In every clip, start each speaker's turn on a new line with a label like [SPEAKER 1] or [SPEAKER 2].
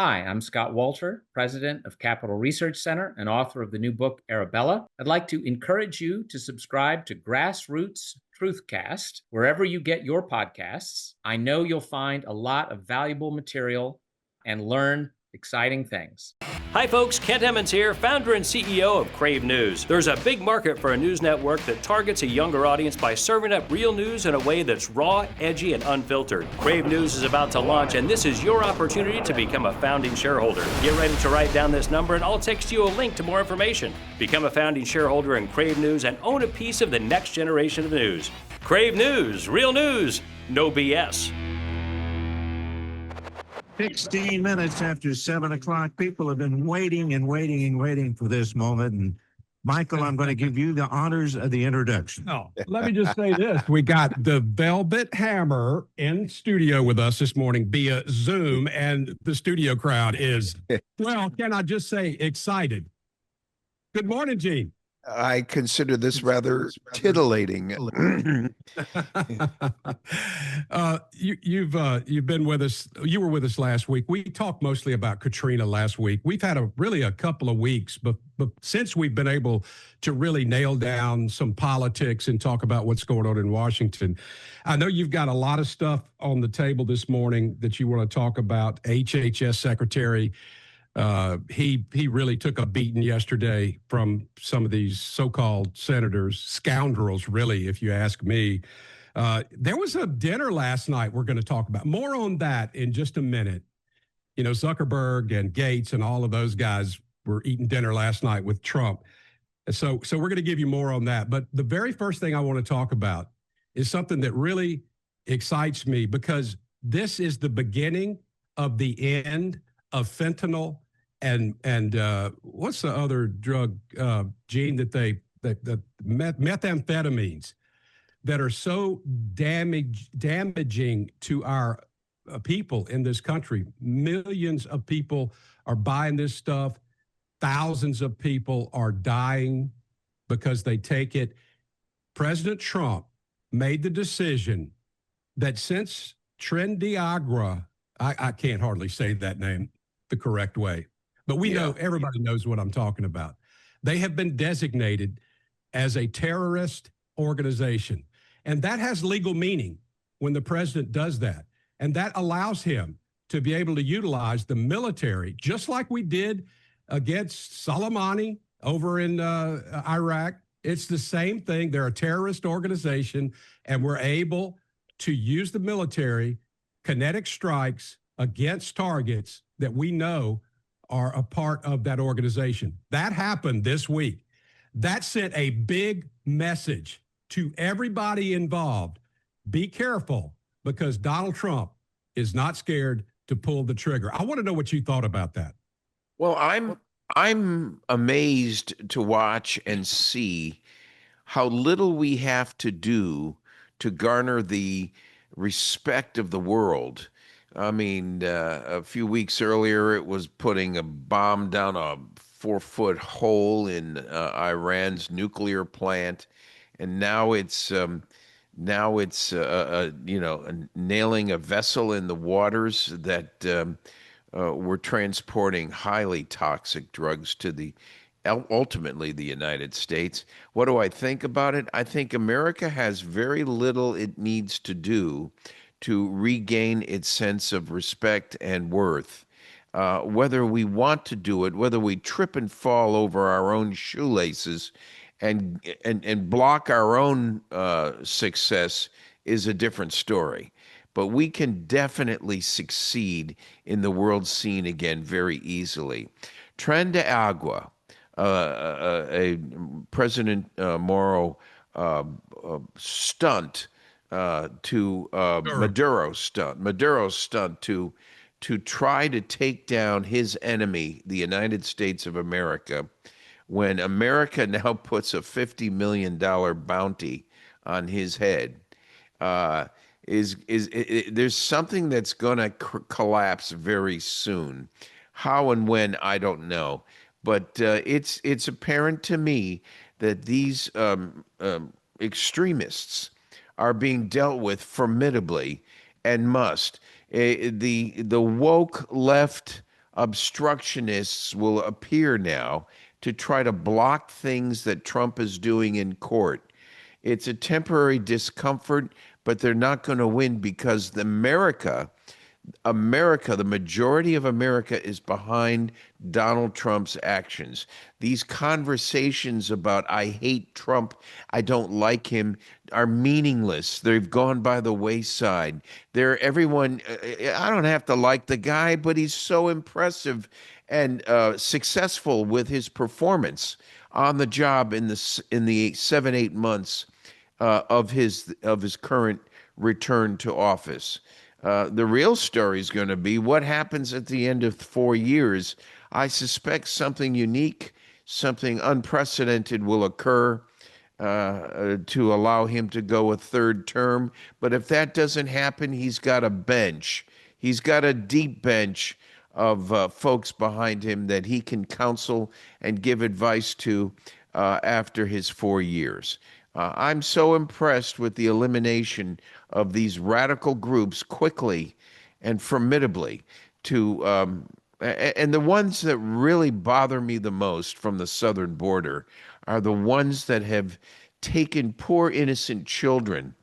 [SPEAKER 1] Hi, I'm Scott Walter, president of Capital Research Center and author of the new book, Arabella. I'd like to encourage you to subscribe to Grassroots Truthcast wherever you get your podcasts. I know you'll find a lot of valuable material and learn exciting things.
[SPEAKER 2] Hi folks, Kent Emmons here, founder and CEO of Crave News. There's a big market for a news network that targets a younger audience by serving up real news in a way that's raw, edgy, and unfiltered. Crave News is about to launch, and this is your opportunity to become a founding shareholder. Get ready to write down this number, and I'll text you a link to more information. Become a founding shareholder in Crave News and own a piece of the next generation of news. Crave News, real news, no BS.
[SPEAKER 3] 16 minutes after 7 o'clock. People have been waiting and waiting and waiting for this moment. And Michael, I'm going to give you the honors of the introduction.
[SPEAKER 4] No, let me just say this. We got the Velvet Hammer in studio with us this morning via Zoom, and the studio crowd is, well, can I just say excited? Good morning, Gene.
[SPEAKER 5] I consider this rather titillating.
[SPEAKER 4] You've been with us. You were with us last week. We talked mostly about Katrina last week. We've had a couple of weeks, but since we've been able to really nail down some politics and talk about what's going on in Washington, I know you've got a lot of stuff on the table this morning that you want to talk about. HHS Secretary. He really took a beating yesterday from some of these so-called senators, scoundrels, really, if you ask me. There was a dinner last night we're going to talk about. More on that in just a minute. You know, Zuckerberg and Gates and all of those guys were eating dinner last night with Trump. So we're going to give you more on that. But the very first thing I want to talk about is something that really excites me, because this is the beginning of the end of fentanyl and what's the other drug, Gene, that methamphetamines that are so damaging to our people in this country. Millions of people are buying this stuff. Thousands of people are dying because they take it. President Trump made the decision that since Trendiagua, I can't hardly say that name the correct way, but we know, everybody knows what I'm talking about. They have been designated as a terrorist organization, and that has legal meaning when the president does that. And that allows him to be able to utilize the military, just like we did against Soleimani over in Iraq. It's the same thing. They're a terrorist organization, and we're able to use the military, kinetic strikes against targets that we know are a part of that organization. That happened this week. That sent a big message to everybody involved. Be careful, because Donald Trump is not scared to pull the trigger. I want to know what you thought about that.
[SPEAKER 5] Well, I'm amazed to watch and see how little we have to do to garner the respect of the world. I mean, a few weeks earlier, it was putting a bomb down a 4-foot hole in Iran's nuclear plant, and now it's nailing a vessel in the waters that were transporting highly toxic drugs to ultimately the United States. What do I think about it? I think America has very little it needs to do to regain its sense of respect and worth. Whether we want to do it, whether we trip and fall over our own shoelaces and block our own success is a different story. But we can definitely succeed in the world scene again very easily. Tren de Agua, a President Moro stunt, to Maduro stunt to try to take down his enemy, the United States of America, when America now puts a $50 million bounty on his head. There's something that's going to collapse very soon. How and when, I don't know. But it's apparent to me that these extremists are being dealt with formidably and must. The woke left obstructionists will appear now to try to block things that Trump is doing in court. It's a temporary discomfort, but they're not going to win because America, the majority of America is behind Donald Trump's actions. These conversations about I hate Trump, I don't like him, are meaningless. They've gone by the wayside. I don't have to like the guy, but he's so impressive and successful with his performance on the job in the 7, 8 months of his current return to office. The real story is going to be what happens at the end of 4 years. I suspect something unique, something unprecedented will occur to allow him to go a third term. But if that doesn't happen, he's got a bench. He's got a deep bench of folks behind him that he can counsel and give advice to after his 4 years. I'm so impressed with the elimination of these radical groups quickly and formidably and the ones that really bother me the most from the southern border are the ones that have taken poor innocent children,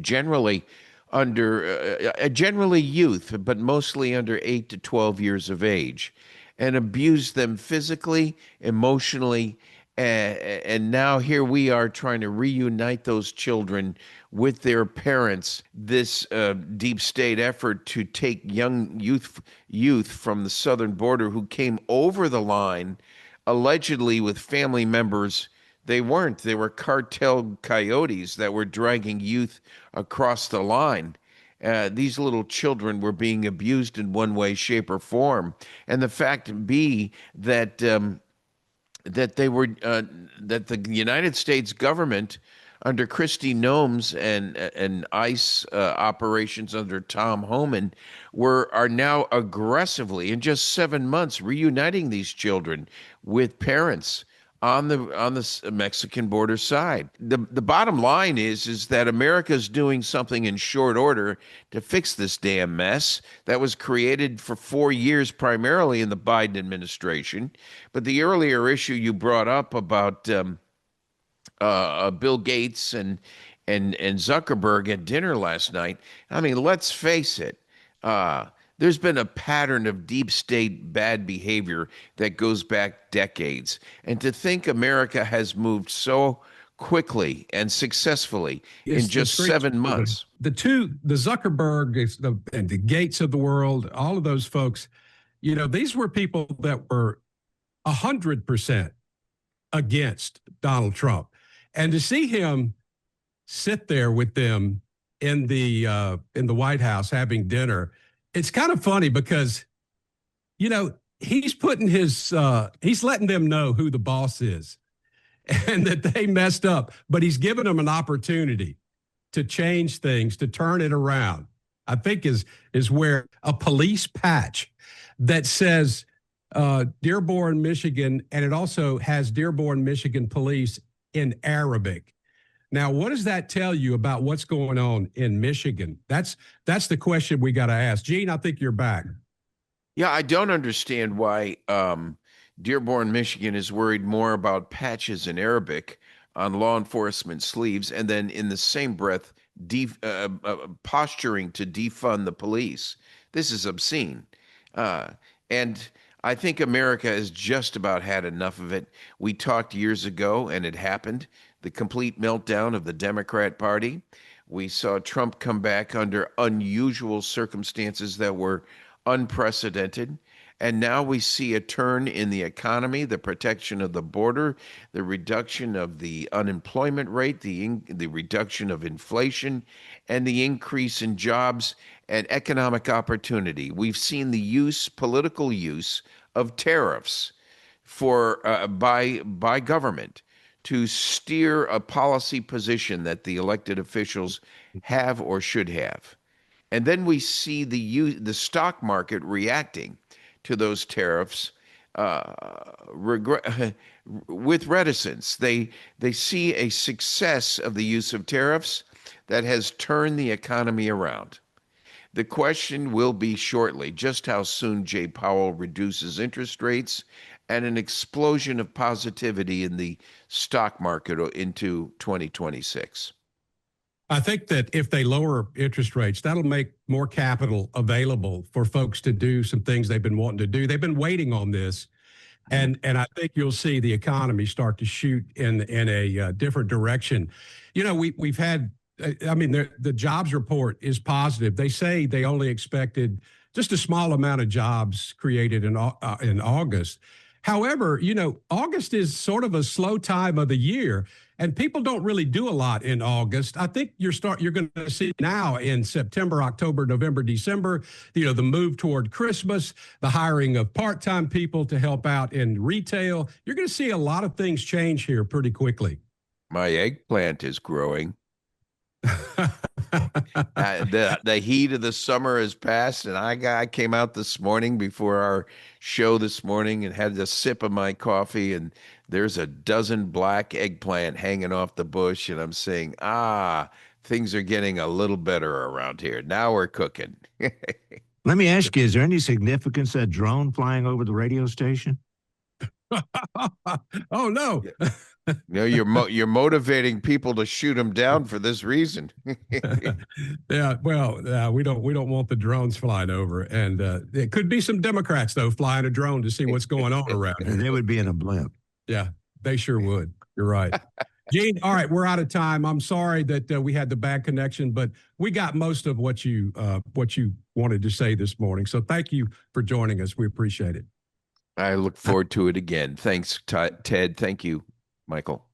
[SPEAKER 5] generally generally youth, but mostly under 8 to 12 years of age, and abused them physically, emotionally, and now here we are trying to reunite those children with their parents. This deep state effort to take young youth from the southern border who came over the line, allegedly with family members. They weren't. They were cartel coyotes that were dragging youth across the line. These little children were being abused in one way, shape, or form. And the fact be that that the United States government under Kristi Noem's and ICE operations under Tom Homan are now aggressively in just 7 months reuniting these children with parents on the Mexican border side. The bottom line is that America's doing something in short order to fix this damn mess that was created for 4 years primarily in the Biden administration. But the earlier issue you brought up about Bill Gates and Zuckerberg at dinner last night, I mean, let's face it. There's been a pattern of deep state bad behavior that goes back decades. And to think America has moved so quickly and successfully in just 7 months.
[SPEAKER 4] The Zuckerberg and the Gates of the world, all of those folks, these were people that were 100% against Donald Trump. And to see him sit there with them in the White House having dinner, it's kind of funny because, he's putting he's letting them know who the boss is and that they messed up, but he's giving them an opportunity to change things, to turn it around. I think is where a police patch that says Dearborn, Michigan, and it also has Dearborn, Michigan police in Arabic. Now, what does that tell you about what's going on in Michigan? That's the question we got to ask. Gene, I think you're back.
[SPEAKER 5] Yeah, I don't understand why Dearborn, Michigan is worried more about patches in Arabic on law enforcement sleeves and then in the same breath posturing to defund the police. This is obscene. And I think America has just about had enough of it. We talked years ago, and it happened, the complete meltdown of the Democrat Party. We saw Trump come back under unusual circumstances that were unprecedented. And now we see a turn in the economy, the protection of the border, the reduction of the unemployment rate, the reduction of inflation, and the increase in jobs and economic opportunity. We've seen the political use of tariffs by government to steer a policy position that the elected officials have or should have. And then we see the stock market reacting to those tariffs with reticence. They see a success of the use of tariffs that has turned the economy around. The question will be shortly just how soon Jay Powell reduces interest rates and an explosion of positivity in the stock market into 2026.
[SPEAKER 4] I think that if they lower interest rates, that'll make more capital available for folks to do some things they've been wanting to do. They've been waiting on this. And I think you'll see the economy start to shoot in a different direction. You know, we've had, I mean, the jobs report is positive. They say they only expected just a small amount of jobs created in August. However, you know, August is sort of a slow time of the year, and people don't really do a lot in August. I think you're going to see now in September, October, November, December, you know, the move toward Christmas, the hiring of part-time people to help out in retail. You're going to see a lot of things change here pretty quickly.
[SPEAKER 5] My eggplant is growing. The heat of the summer has passed, and I came out this morning before our show this morning and had a sip of my coffee, and there's a dozen black eggplant hanging off the bush, and I'm saying, things are getting a little better around here. Now we're cooking.
[SPEAKER 3] Let me ask you, is there any significance to that drone flying over the radio station?
[SPEAKER 4] Oh, no.
[SPEAKER 5] No, you're motivating people to shoot them down for this reason.
[SPEAKER 4] Yeah, well, we don't want the drones flying over, and it could be some Democrats though flying a drone to see what's going on around here.
[SPEAKER 3] They would be in a blimp.
[SPEAKER 4] Yeah, they sure would. You're right. Gene, all right, we're out of time. I'm sorry that we had the bad connection, but we got most of what you wanted to say this morning. So thank you for joining us. We appreciate it.
[SPEAKER 5] I look forward to it again. Thanks, Ted. Thank you, Michael.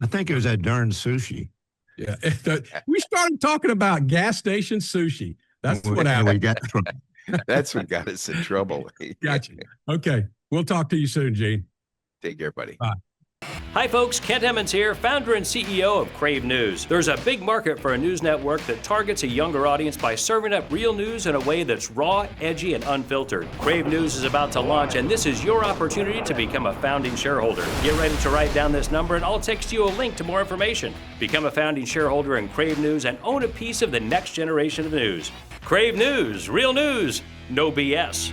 [SPEAKER 3] I think it was that darn sushi.
[SPEAKER 4] Yeah, we started talking about gas station sushi. That's what happened.
[SPEAKER 5] That's what got us in trouble.
[SPEAKER 4] Gotcha. Okay, we'll talk to you soon, Gene.
[SPEAKER 5] Take care, buddy.
[SPEAKER 4] Bye.
[SPEAKER 2] Hi folks, Kent Emmons here, founder and CEO of Crave News. There's a big market for a news network that targets a younger audience by serving up real news in a way that's raw, edgy, and unfiltered. Crave News is about to launch, and this is your opportunity to become a founding shareholder. Get ready to write down this number, and I'll text you a link to more information. Become a founding shareholder in Crave News and own a piece of the next generation of news. Crave News, real news, no BS.